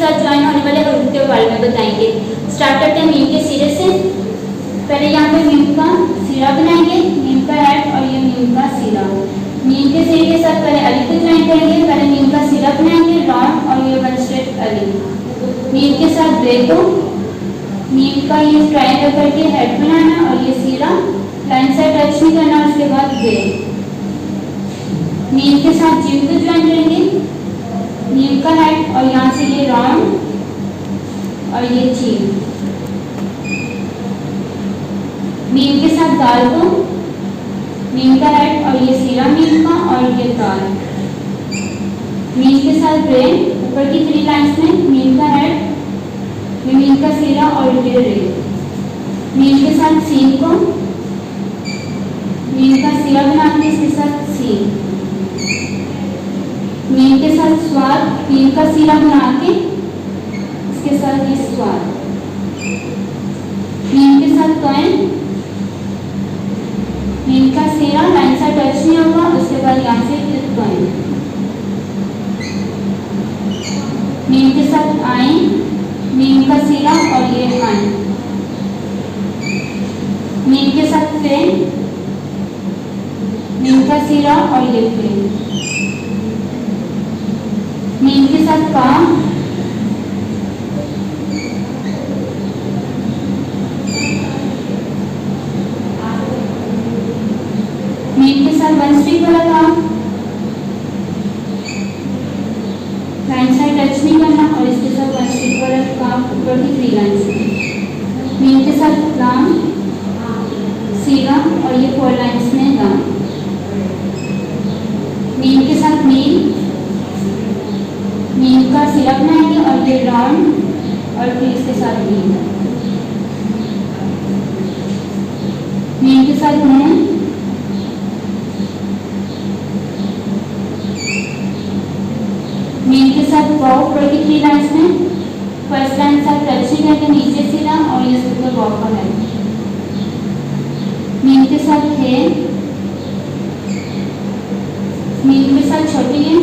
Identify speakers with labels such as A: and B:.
A: साथ ज्वाइन होने वाले ग्रुप के बारे में बताएंगे। स्टार्ट करते हैं मीम के सिरे से। पहले यहाँ पे मीम का सिरा बनाएंगे, मीम का हेड और ये मीम का सिरा। मीम के सिरे के साथ पहले अलिफ को ज्वाइन करेंगे, पहले मीम का सिरा बनाएंगे रॉन्ग और ये वन स्ट्रेट अलिफ। मीम के साथ ब्रेक को मीम का ये ट्रायंगल करके हेड बनाना और ये सिरा लाइन से टच नहीं करना, उसके बाद ब्रेक। मीम के साथ जिम को ज्वाइन करेंगे, मीम का हेड और यहाँ से ये राउंड और ये चीन। मीम के साथ दाल को मीम का हेड और ये सिरा मीम का और ये दाल। मीम के साथ ब्रेन ऊपर की 3 लाइंस में मीम का हेड, मीम का सिरा और ये रे। मीम के साथ सीन को मीम का सिरा बना के इसके साथ सीन। मीम के साथ स्वाद, मीम का सिरा बना के इसके साथ ये स्वाद। मीम के साथ कॉइन, मीम का सिरा लाइन से टच नहीं होगा, उसके बाद यहाँ से कॉइन। मीम के साथ आइन, मीम का सिरा और ये आइन। मीम के साथ पेन, मीम का सिरा और ये पेन। मीम के साथ काम, मीम के साथ वन स्ट्रिक वाला काम, लाइन साइड टच नहीं करना और इसके साथ वन स्ट्रिक वाला काम ऊपर की 3 लाइंस में। मीम के साथ लाम, सीरा और ये 4 लाइंस में लाम। मीम के साथ मीम, मीम का सिरा बनाएंगे और ये राउंड और फिर इसके साथ मीम। मीम के साथ नून, मीम के साथ वाव ऊपर की 3 लाइंस में, फर्स्ट लाइन साथ टच नहीं करके नीचे सिरा और ये ऊपर वाव का है। मीम के साथ है, मीम के साथ छोटी है,